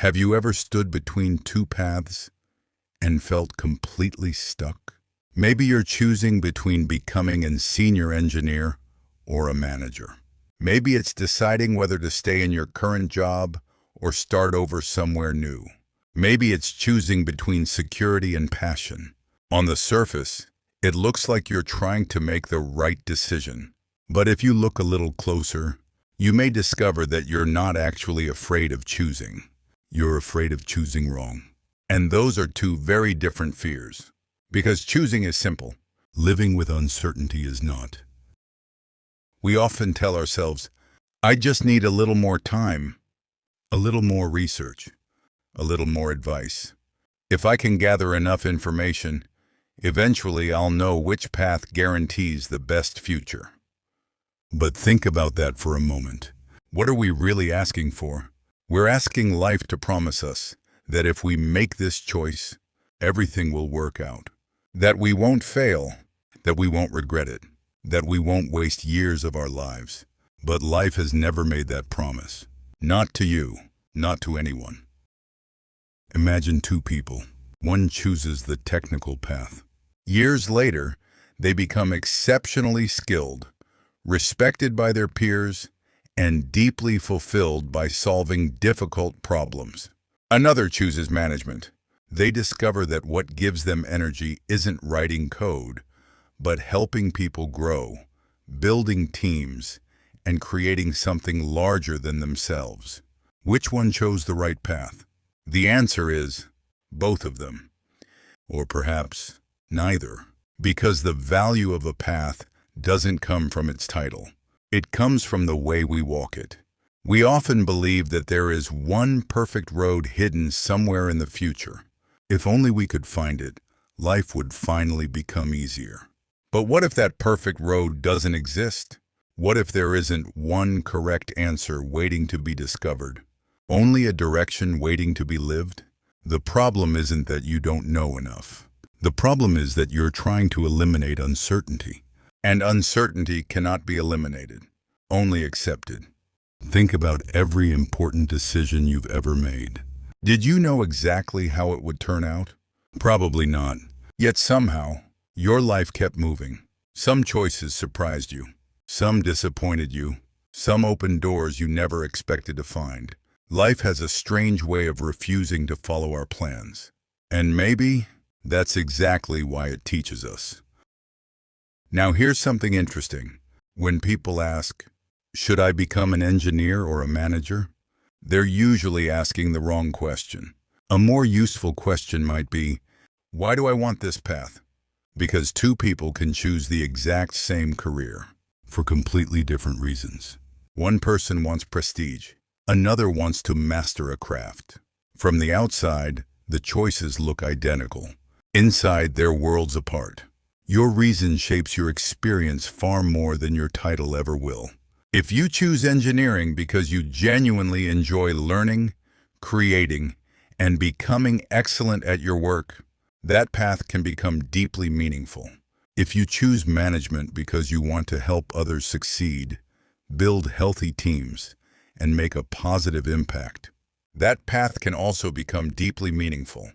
Have you ever stood between two paths and felt completely stuck? Maybe you're choosing between becoming a senior engineer or a manager. Maybe it's deciding whether to stay in your current job or start over somewhere new. Maybe it's choosing between security and passion. On the surface, it looks like you're trying to make the right decision. But if you look a little closer, you may discover that you're not actually afraid of choosing. You're afraid of choosing wrong. And those are two very different fears. Because choosing is simple. Living with uncertainty is not. We often tell ourselves, I just need a little more time, a little more research, a little more advice. If I can gather enough information, eventually I'll know which path guarantees the best future. But think about that for a moment. What are we really asking for? We're asking life to promise us that if we make this choice, everything will work out. That we won't fail, that we won't regret it, that we won't waste years of our lives. But life has never made that promise. Not to you, not to anyone. Imagine two people. One chooses the technical path. Years later, they become exceptionally skilled, respected by their peers, and deeply fulfilled by solving difficult problems. Another chooses management. They discover that what gives them energy isn't writing code, but helping people grow, building teams, and creating something larger than themselves. Which one chose the right path? The answer is both of them. Or perhaps neither. Because the value of a path doesn't come from its title. It comes from the way we walk it. We often believe that there is one perfect road hidden somewhere in the future. If only we could find it, life would finally become easier. But what if that perfect road doesn't exist? What if there isn't one correct answer waiting to be discovered? Only a direction waiting to be lived? The problem isn't that you don't know enough. The problem is that you're trying to eliminate uncertainty. And uncertainty cannot be eliminated, only accepted. Think about every important decision you've ever made. Did you know exactly how it would turn out? Probably not. Yet somehow, your life kept moving. Some choices surprised you. Some disappointed you. Some opened doors you never expected to find. Life has a strange way of refusing to follow our plans. And maybe that's exactly why it teaches us. Now here's something interesting. When people ask, should I become an engineer or a manager? They're usually asking the wrong question. A more useful question might be, why do I want this path? Because two people can choose the exact same career for completely different reasons. One person wants prestige. Another wants to master a craft. From the outside, the choices look identical. Inside, they're worlds apart. Your reason shapes your experience far more than your title ever will. If you choose engineering because you genuinely enjoy learning, creating, and becoming excellent at your work, that path can become deeply meaningful. If you choose management because you want to help others succeed, build healthy teams, and make a positive impact, that path can also become deeply meaningful.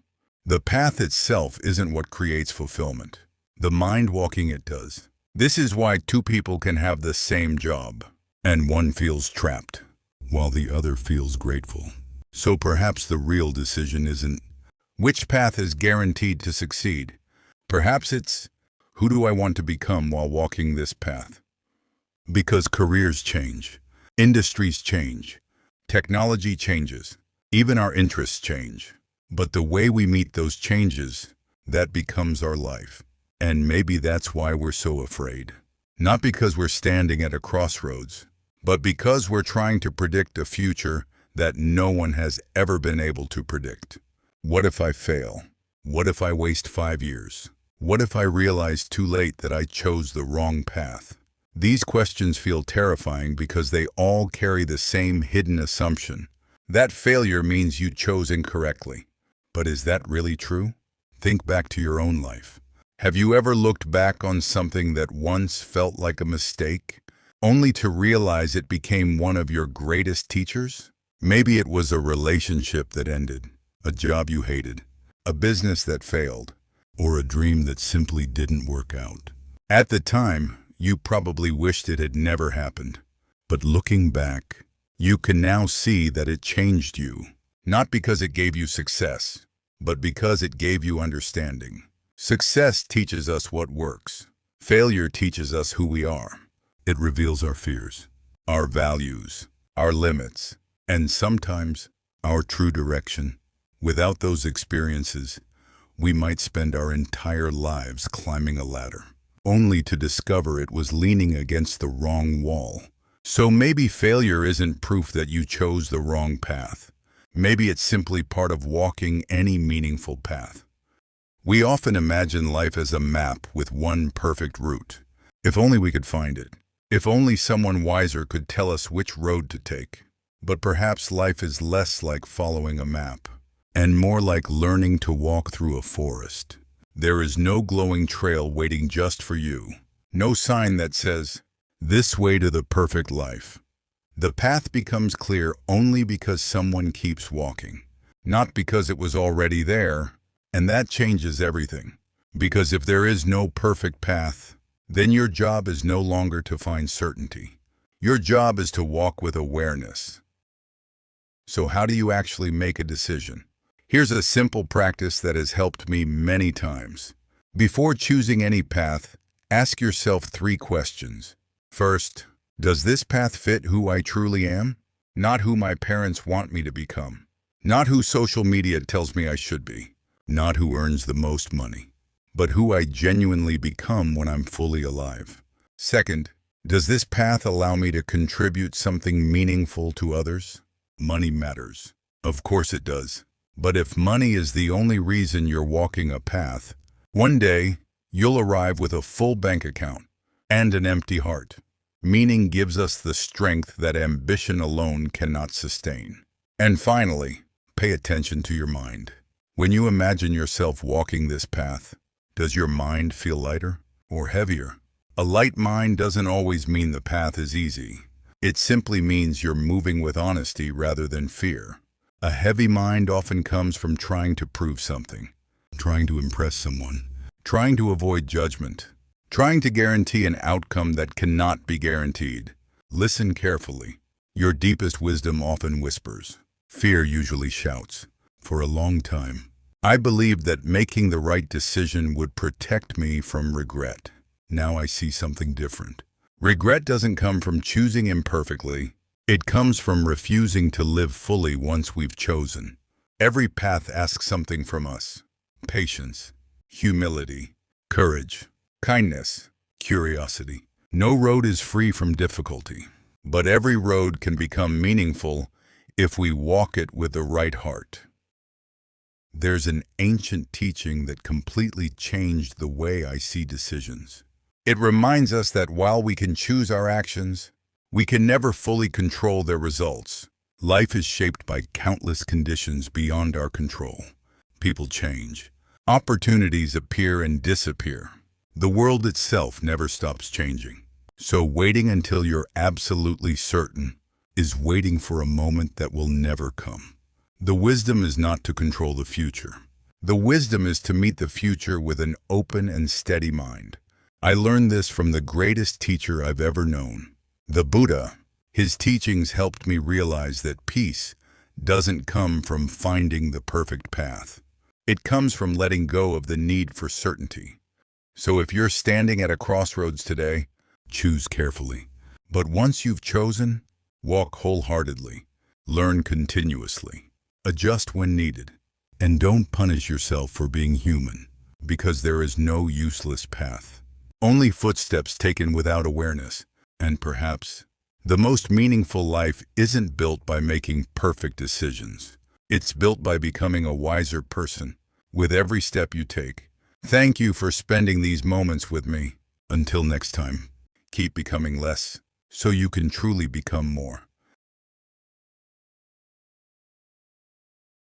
The path itself isn't what creates fulfillment. The mind walking it does. This is why two people can have the same job, and one feels trapped, while the other feels grateful. So perhaps the real decision isn't which path is guaranteed to succeed. Perhaps it's, who do I want to become while walking this path? Because careers change, industries change, technology changes, even our interests change. But the way we meet those changes, that becomes our life. And maybe that's why we're so afraid. Not because we're standing at a crossroads, but because we're trying to predict a future that no one has ever been able to predict. What if I fail? What if I waste 5 years? What if I realize too late that I chose the wrong path? These questions feel terrifying because they all carry the same hidden assumption. That failure means you chose incorrectly. But is that really true? Think back to your own life. Have you ever looked back on something that once felt like a mistake, only to realize it became one of your greatest teachers? Maybe it was a relationship that ended, a job you hated, a business that failed, or a dream that simply didn't work out. At the time, you probably wished it had never happened. But looking back, you can now see that it changed you. Not because it gave you success, but because it gave you understanding. Success teaches us what works. Failure teaches us who we are. It reveals our fears, our values, our limits, and sometimes our true direction. Without those experiences, we might spend our entire lives climbing a ladder, only to discover it was leaning against the wrong wall. So maybe failure isn't proof that you chose the wrong path. Maybe it's simply part of walking any meaningful path. We often imagine life as a map with one perfect route. If only we could find it. If only someone wiser could tell us which road to take. But perhaps life is less like following a map, and more like learning to walk through a forest. There is no glowing trail waiting just for you. No sign that says, "This way to the perfect life." The path becomes clear only because someone keeps walking, not because it was already there. And that changes everything. Because if there is no perfect path, then your job is no longer to find certainty. Your job is to walk with awareness. So how do you actually make a decision? Here's a simple practice that has helped me many times. Before choosing any path, ask yourself 3 questions. First, does this path fit who I truly am? Not who my parents want me to become. Not who social media tells me I should be. Not who earns the most money, but who I genuinely become when I'm fully alive. Second, does this path allow me to contribute something meaningful to others? Money matters. Of course it does. But if money is the only reason you're walking a path, one day you'll arrive with a full bank account and an empty heart. Meaning gives us the strength that ambition alone cannot sustain. And finally, pay attention to your mind. When you imagine yourself walking this path, does your mind feel lighter or heavier? A light mind doesn't always mean the path is easy. It simply means you're moving with honesty rather than fear. A heavy mind often comes from trying to prove something, trying to impress someone, trying to avoid judgment, trying to guarantee an outcome that cannot be guaranteed. Listen carefully. Your deepest wisdom often whispers. Fear usually shouts. For a long time, I believed that making the right decision would protect me from regret. Now I see something different. Regret doesn't come from choosing imperfectly. It comes from refusing to live fully once we've chosen. Every path asks something from us. Patience, humility, courage, kindness, curiosity. No road is free from difficulty, but every road can become meaningful if we walk it with the right heart. There's an ancient teaching that completely changed the way I see decisions. It reminds us that while we can choose our actions, we can never fully control their results. Life is shaped by countless conditions beyond our control. People change. Opportunities appear and disappear. The world itself never stops changing. So waiting until you're absolutely certain is waiting for a moment that will never come. The wisdom is not to control the future. The wisdom is to meet the future with an open and steady mind. I learned this from the greatest teacher I've ever known, the Buddha. His teachings helped me realize that peace doesn't come from finding the perfect path. It comes from letting go of the need for certainty. So if you're standing at a crossroads today, choose carefully. But once you've chosen, walk wholeheartedly. Learn continuously. Adjust when needed, and don't punish yourself for being human, because there is no useless path. Only footsteps taken without awareness, and perhaps the most meaningful life isn't built by making perfect decisions. It's built by becoming a wiser person with every step you take. Thank you for spending these moments with me. Until next time, keep becoming less so you can truly become more.